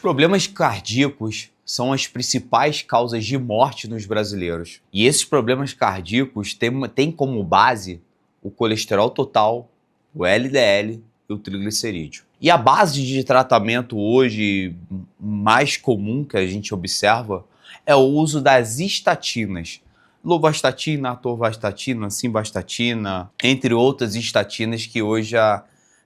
problemas cardíacos são as principais causas de morte nos brasileiros. E esses problemas cardíacos têm como base o colesterol total, o LDL e o triglicerídeo. E a base de tratamento hoje mais comum que a gente observa é o uso das estatinas. Lovastatina, atorvastatina, simvastatina, entre outras estatinas que hoje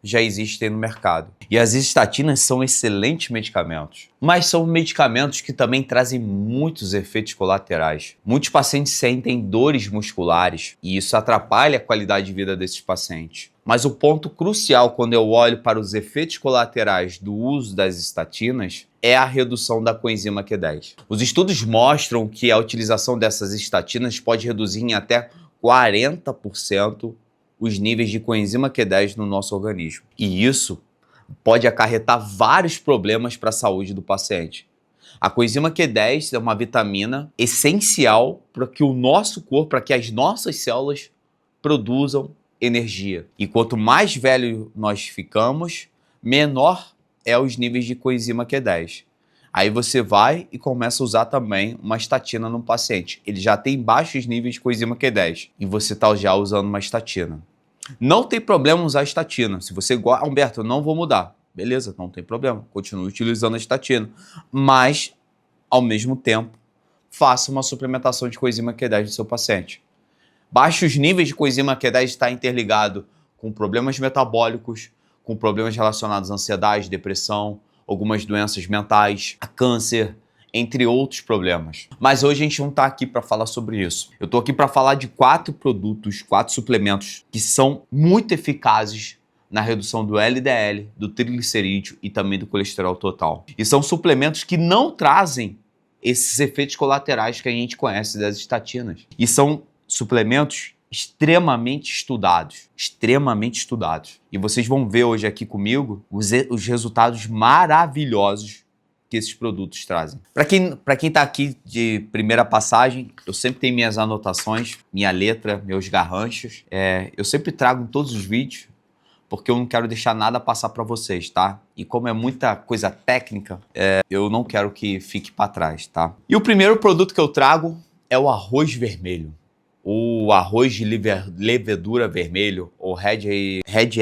já existem no mercado. E as estatinas são excelentes medicamentos, mas são medicamentos que também trazem muitos efeitos colaterais. Muitos pacientes sentem dores musculares e isso atrapalha a qualidade de vida desses pacientes. Mas o ponto crucial quando eu olho para os efeitos colaterais do uso das estatinas é a redução da coenzima Q10. Os estudos mostram que a utilização dessas estatinas pode reduzir em até 40% os níveis de coenzima Q10 no nosso organismo. E isso pode acarretar vários problemas para a saúde do paciente. A coenzima Q10 é uma vitamina essencial para que o nosso corpo, para que as nossas células produzam energia. E quanto mais velho nós ficamos, menor é os níveis de coenzima Q10. Aí você vai e começa a usar também uma estatina no paciente. Ele já tem baixos níveis de coenzima Q10 e você está já usando uma estatina. Não tem problema usar estatina. Se você gosta, Humberto, eu não vou mudar. Beleza, não tem problema. Continue utilizando a estatina. Mas, ao mesmo tempo, faça uma suplementação de coenzima Q10 do seu paciente. Baixos níveis de coenzima Q10 está interligado com problemas metabólicos, com problemas relacionados à ansiedade, depressão, algumas doenças mentais, a câncer, entre outros problemas. Mas hoje a gente não está aqui para falar sobre isso. Eu estou aqui para falar de 4 produtos, 4 suplementos que são muito eficazes na redução do LDL, do triglicerídeo e também do colesterol total. E são suplementos que não trazem esses efeitos colaterais que a gente conhece das estatinas. E são suplementos extremamente estudados. E vocês vão ver hoje aqui comigo os resultados maravilhosos que esses produtos trazem. Para quem está aqui de primeira passagem, eu sempre tenho minhas anotações, minha letra, meus garranchos. Eu sempre trago em todos os vídeos, porque eu não quero deixar nada passar para vocês, tá? E como é muita coisa técnica, eu não quero que fique para trás, tá? E o primeiro produto que eu trago é o arroz vermelho. O arroz de levedura vermelho, ou Red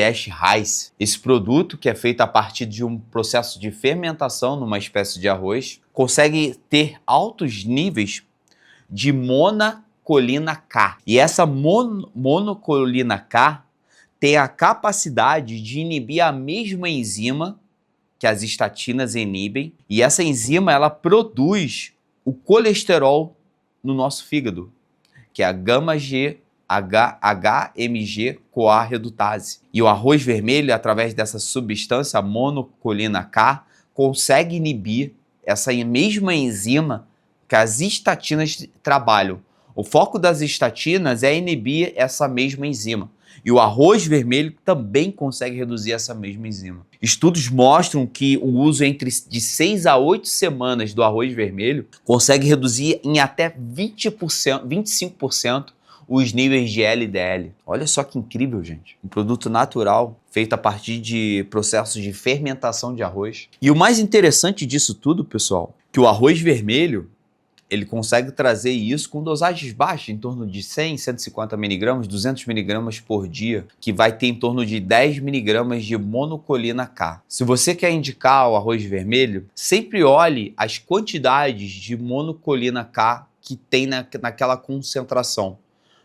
Ash Rice. Esse produto, que é feito a partir de um processo de fermentação numa espécie de arroz, consegue ter altos níveis de monacolina K. E essa monocolina K tem a capacidade de inibir a mesma enzima que as estatinas inibem, e essa enzima ela produz o colesterol no nosso fígado, que é a gama-HMG-CoA redutase. E o arroz vermelho, através dessa substância, a monocolina K, consegue inibir essa mesma enzima que as estatinas trabalham. O foco das estatinas é inibir essa mesma enzima. E o arroz vermelho também consegue reduzir essa mesma enzima. Estudos mostram que o uso de 6 a 8 semanas do arroz vermelho consegue reduzir em até 25% os níveis de LDL. Olha só que incrível, gente. Um produto natural, feito a partir de processos de fermentação de arroz. E o mais interessante disso tudo, pessoal, que o arroz vermelho, ele consegue trazer isso com dosagens baixas, em torno de 100, 150 miligramas, 200 miligramas por dia, que vai ter em torno de 10 miligramas de monocolina K. Se você quer indicar o arroz vermelho, sempre olhe as quantidades de monocolina K que tem naquela concentração.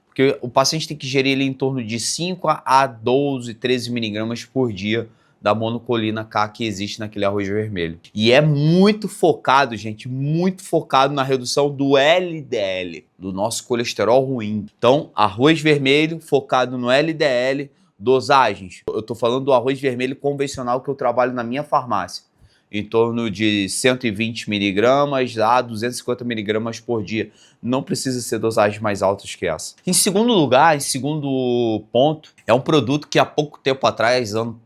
Porque o paciente tem que gerir ele em torno de 5 a 12, 13 miligramas por dia da monocolina K que existe naquele arroz vermelho. E é muito focado, gente, muito focado na redução do LDL, do nosso colesterol ruim. Então, arroz vermelho focado no LDL, dosagens. Eu tô falando do arroz vermelho convencional que eu trabalho na minha farmácia. Em torno de 120 miligramas a 250 miligramas por dia. Não precisa ser dosagens mais altas que essa. Em segundo lugar, em segundo ponto, é um produto que há pouco tempo atrás, ano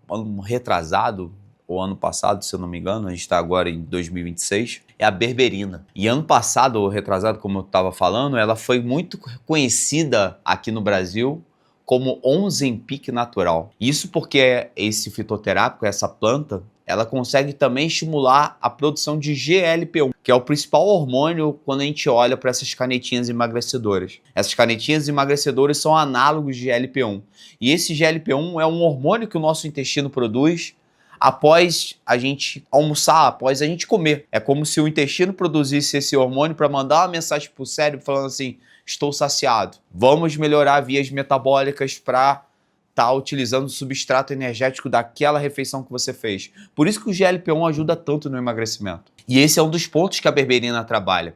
retrasado, ou ano passado, se eu não me engano, a gente está agora em 2026, é a berberina. E ano passado, ou retrasado, como eu estava falando, ela foi muito conhecida aqui no Brasil como Ozempic natural. Isso porque esse fitoterápico, essa planta, ela consegue também estimular a produção de GLP-1, que é o principal hormônio quando a gente olha para essas canetinhas emagrecedoras. Essas canetinhas emagrecedoras são análogos de GLP-1. E esse GLP-1 é um hormônio que o nosso intestino produz após a gente almoçar, após a gente comer. É como se o intestino produzisse esse hormônio para mandar uma mensagem para o cérebro falando assim: estou saciado. Vamos melhorar vias metabólicas para estar utilizando o substrato energético daquela refeição que você fez. Por isso que o GLP-1 ajuda tanto no emagrecimento. E esse é um dos pontos que a berberina trabalha.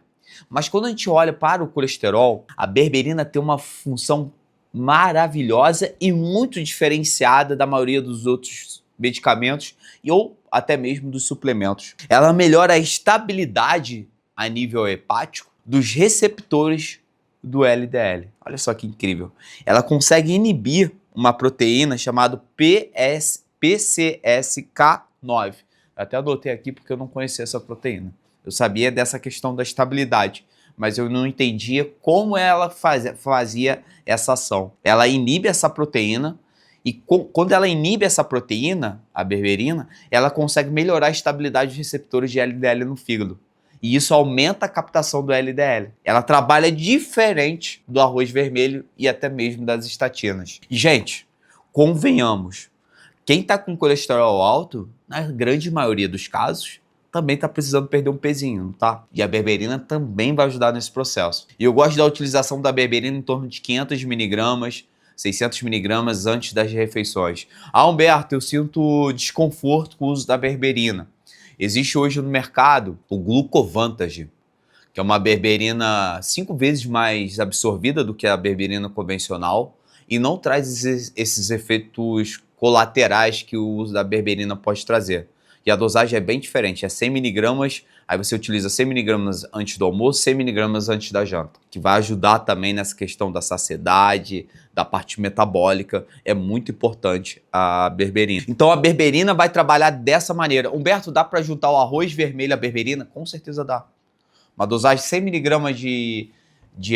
Mas quando a gente olha para o colesterol, a berberina tem uma função maravilhosa e muito diferenciada da maioria dos outros medicamentos ou até mesmo dos suplementos. Ela melhora a estabilidade a nível hepático dos receptores do LDL. Olha só que incrível. Ela consegue inibir uma proteína chamada PCSK9. Eu até adotei aqui porque eu não conhecia essa proteína. Eu sabia dessa questão da estabilidade, mas eu não entendia como ela fazia essa ação. Ela inibe essa proteína e quando ela inibe essa proteína, a berberina, ela consegue melhorar a estabilidade dos receptores de LDL no fígado. E isso aumenta a captação do LDL. Ela trabalha diferente do arroz vermelho e até mesmo das estatinas. E, gente, convenhamos, quem está com colesterol alto, na grande maioria dos casos, também está precisando perder um pezinho, tá? E a berberina também vai ajudar nesse processo. E eu gosto da utilização da berberina em torno de 500 miligramas, 600 miligramas antes das refeições. Ah, Humberto, eu sinto desconforto com o uso da berberina. Existe hoje no mercado o Glucovantage, que é uma berberina 5 vezes mais absorvida do que a berberina convencional e não traz esses efeitos colaterais que o uso da berberina pode trazer. E a dosagem é bem diferente, é 100 miligramas, aí você utiliza 100 miligramas antes do almoço, 100 miligramas antes da janta, que vai ajudar também nessa questão da saciedade, da parte metabólica. É muito importante a berberina. Então a berberina vai trabalhar dessa maneira. Humberto, dá para juntar o arroz vermelho à berberina? Com certeza dá. Uma dosagem de 100 miligramas de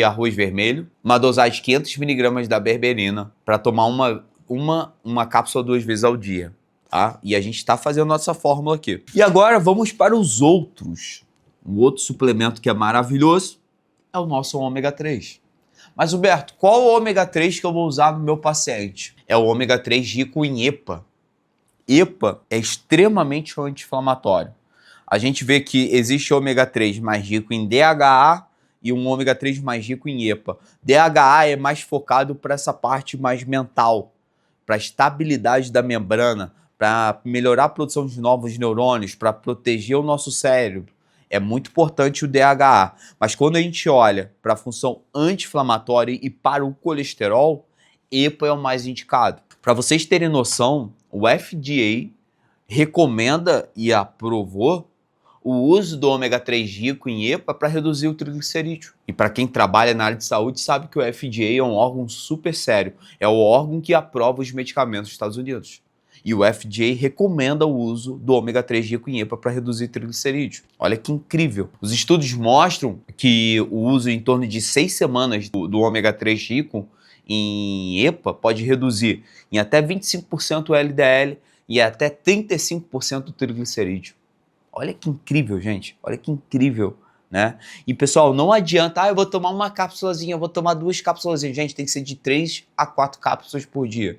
arroz vermelho, uma dosagem de 500 miligramas da berberina, para tomar uma cápsula 2 vezes ao dia. Tá? E a gente está fazendo nossa fórmula aqui. E agora vamos para os outros. Um outro suplemento que é maravilhoso é o nosso ômega 3. Mas, Humberto, qual o ômega 3 que eu vou usar no meu paciente? É o ômega 3 rico em EPA. EPA é extremamente anti-inflamatório. A gente vê que existe ômega 3 mais rico em DHA e um ômega 3 mais rico em EPA. DHA é mais focado para essa parte mais mental, para a estabilidade da membrana, para melhorar a produção de novos neurônios, para proteger o nosso cérebro. É muito importante o DHA. Mas quando a gente olha para a função anti-inflamatória e para o colesterol, EPA é o mais indicado. Para vocês terem noção, o FDA recomenda e aprovou o uso do ômega 3 rico em EPA para reduzir o triglicerídeo. E para quem trabalha na área de saúde sabe que o FDA é um órgão super sério. É o órgão que aprova os medicamentos dos Estados Unidos. E o FDA recomenda o uso do ômega 3 rico em EPA para reduzir triglicerídeo. Olha que incrível. Os estudos mostram que o uso em torno de 6 semanas do ômega 3 rico em EPA pode reduzir em até 25% o LDL e até 35% o triglicerídeo. Olha que incrível, gente. Olha que incrível, né? E, pessoal, não adianta, eu vou tomar uma cápsulazinha, eu vou tomar 2 cápsulazinhas. Gente, tem que ser de 3 a 4 cápsulas por dia.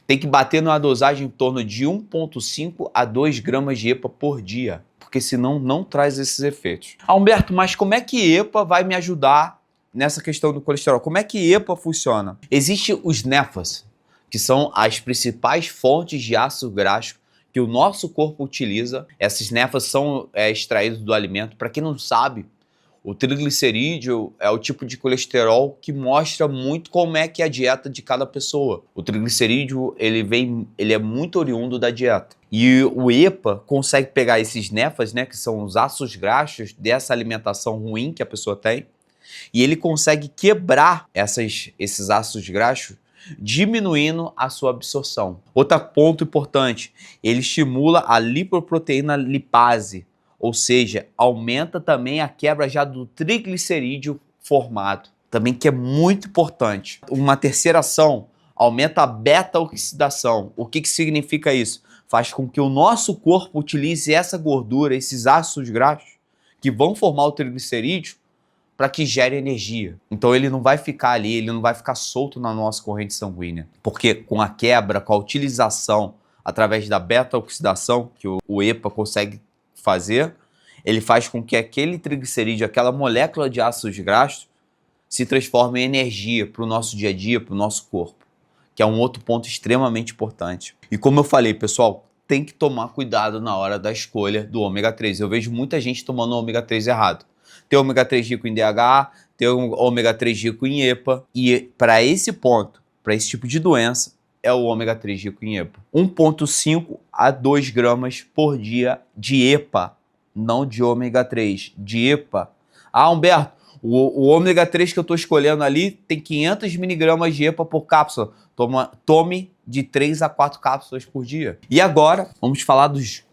Tem que bater numa dosagem em torno de 1,5 a 2 gramas de EPA por dia, porque senão não traz esses efeitos. Ah, Humberto, mas como é que EPA vai me ajudar nessa questão do colesterol? Como é que EPA funciona? Existem os NEFAs, que são as principais fontes de ácido graxo que o nosso corpo utiliza. Essas NEFAs são extraídas do alimento. Para quem não sabe, o triglicerídeo é o tipo de colesterol que mostra muito como é que é a dieta de cada pessoa. O triglicerídeo, ele é muito oriundo da dieta. E o EPA consegue pegar esses NEFAs, né, que são os ácidos graxos dessa alimentação ruim que a pessoa tem, e ele consegue quebrar esses ácidos graxos, diminuindo a sua absorção. Outro ponto importante, ele estimula a lipoproteína lipase, ou seja, aumenta também a quebra já do triglicerídeo formado, também que é muito importante. Uma terceira ação, aumenta a beta-oxidação. O que significa isso? faz com que o nosso corpo utilize essa gordura, esses ácidos graxos, que vão formar o triglicerídeo, para que gere energia. Então ele não vai ficar ali, ele não vai ficar solto na nossa corrente sanguínea. Porque com a quebra, com a utilização, através da beta-oxidação, que o EPA consegue fazer, ele faz com que aquele triglicerídeo, aquela molécula de ácidos graxos, se transforme em energia para o nosso dia a dia, para o nosso corpo, que é um outro ponto extremamente importante. E como eu falei, pessoal, tem que tomar cuidado na hora da escolha do ômega 3. Eu vejo muita gente tomando o ômega 3 errado. Tem ômega 3 rico em DHA, tem ômega 3 rico em EPA, e para esse ponto, para esse tipo de doença, é o ômega 3 rico em EPA. 1,5 a 2 gramas por dia de EPA, não de ômega 3, de EPA. Ah, Humberto, o ômega 3 que eu estou escolhendo ali tem 500 miligramas de EPA por cápsula. Tome de 3 a 4 cápsulas por dia. E agora, vamos falar dos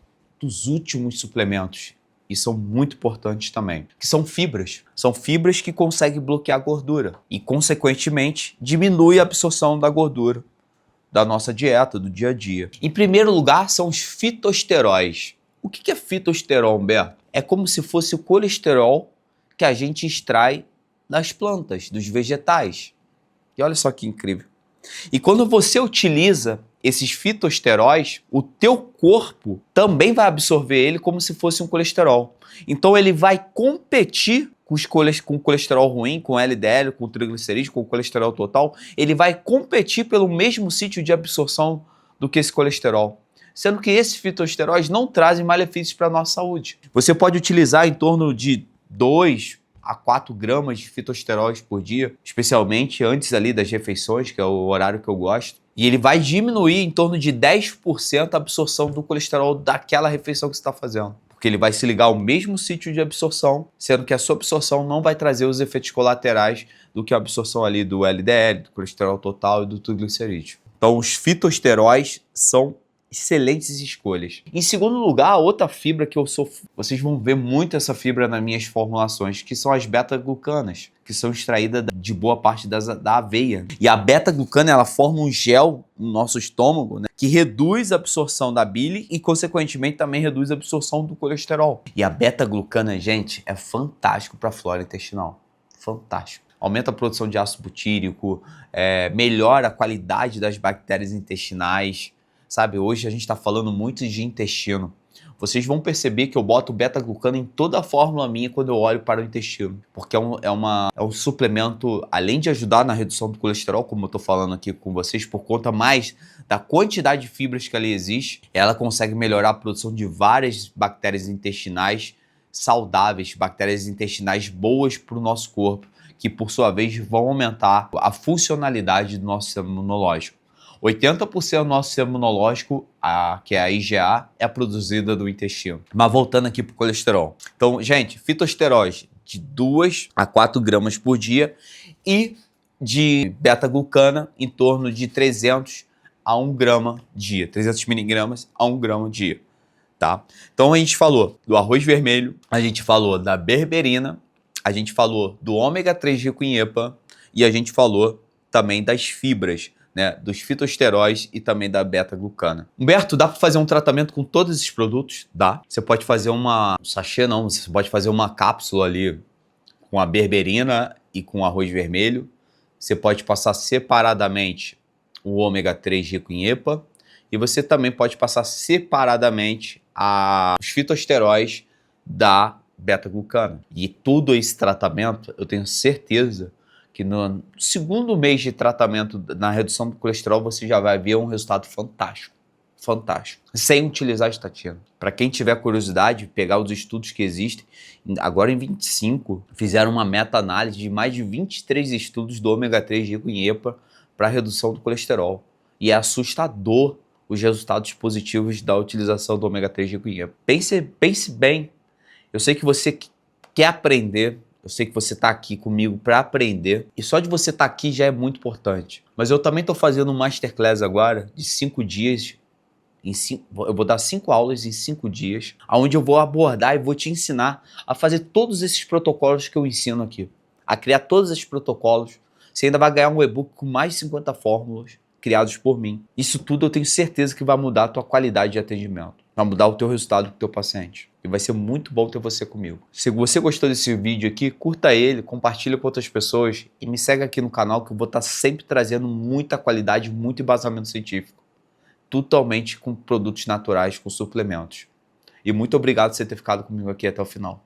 últimos suplementos. E são muito importantes também, que são fibras. São fibras que conseguem bloquear a gordura e, consequentemente, diminui a absorção da gordura da nossa dieta, do dia a dia. Em primeiro lugar, são os fitosteróis. O que é fitosterol, Humberto? É como se fosse o colesterol que a gente extrai das plantas, dos vegetais. E olha só que incrível. E quando você utiliza esses fitosteróis, o teu corpo também vai absorver ele como se fosse um colesterol. Então ele vai competir com o colesterol ruim, com LDL, com o triglicerídeo, com o colesterol total. Ele vai competir pelo mesmo sítio de absorção do que esse colesterol. Sendo que esses fitosteróis não trazem malefícios para a nossa saúde. Você pode utilizar em torno de 2 a 4 gramas de fitosteróis por dia, especialmente antes ali das refeições, que é o horário que eu gosto. E ele vai diminuir em torno de 10% a absorção do colesterol daquela refeição que você está fazendo. Porque ele vai se ligar ao mesmo sítio de absorção, sendo que a sua absorção não vai trazer os efeitos colaterais do que a absorção ali do LDL, do colesterol total e do triglicerídeo. Então os fitosteróis são excelentes escolhas. Em segundo lugar, outra fibra que vocês vão ver muito essa fibra nas minhas formulações, que são as beta-glucanas, que são extraídas de boa parte da aveia. E a beta-glucana, ela forma um gel no nosso estômago, né, que reduz a absorção da bile e, consequentemente, também reduz a absorção do colesterol. E a beta-glucana, gente, é fantástico para a flora intestinal. Fantástico. Aumenta a produção de ácido butírico, melhora a qualidade das bactérias intestinais. Sabe, hoje a gente está falando muito de intestino. Vocês vão perceber que eu boto beta-glucana em toda a fórmula minha quando eu olho para o intestino. Porque é um suplemento, além de ajudar na redução do colesterol, como eu estou falando aqui com vocês, por conta mais da quantidade de fibras que ali existe, ela consegue melhorar a produção de várias bactérias intestinais saudáveis, bactérias intestinais boas para o nosso corpo, que por sua vez vão aumentar a funcionalidade do nosso sistema imunológico. 80% do nosso sistema imunológico, que é a IgA, é produzida do intestino. Mas voltando aqui para o colesterol. Então, gente, fitosteróis de 2 a 4 gramas por dia e de beta-glucana em torno de 300 a 1 grama dia. 300 miligramas a 1 grama dia. Tá? Então, a gente falou do arroz vermelho, a gente falou da berberina, a gente falou do ômega 3 rico em EPA e a gente falou também das fibras, né, dos fitosteróis e também da beta-glucana. Humberto, dá para fazer um tratamento com todos esses produtos? Dá. Você pode fazer um sachê, não, você pode fazer uma cápsula ali com a berberina e com o arroz vermelho. Você pode passar separadamente o ômega 3 rico em EPA e você também pode passar separadamente os fitosteróis da beta-glucana. E todo esse tratamento, eu tenho certeza que no segundo mês de tratamento na redução do colesterol você já vai ver um resultado fantástico, fantástico, sem utilizar a estatina. Para quem tiver curiosidade, pegar os estudos que existem, agora em 25, fizeram uma meta-análise de mais de 23 estudos do ômega 3 rico em EPA para redução do colesterol. E é assustador os resultados positivos da utilização do ômega 3 rico em EPA. Pense bem, eu sei que você quer aprender, eu sei que você está aqui comigo para aprender e só de você estar aqui já é muito importante. Mas eu também estou fazendo um masterclass agora de 5 dias. Eu vou dar 5 aulas em 5 dias, onde eu vou abordar e vou te ensinar a fazer todos esses protocolos que eu ensino aqui. A criar todos esses protocolos. Você ainda vai ganhar um e-book com mais de 50 fórmulas, criados por mim. Isso tudo eu tenho certeza que vai mudar a tua qualidade de atendimento. Vai mudar o teu resultado com o teu paciente. E vai ser muito bom ter você comigo. Se você gostou desse vídeo aqui, curta ele, compartilha com outras pessoas e me segue aqui no canal que eu vou estar sempre trazendo muita qualidade, muito embasamento científico. Totalmente com produtos naturais, com suplementos. E muito obrigado por você ter ficado comigo aqui até o final.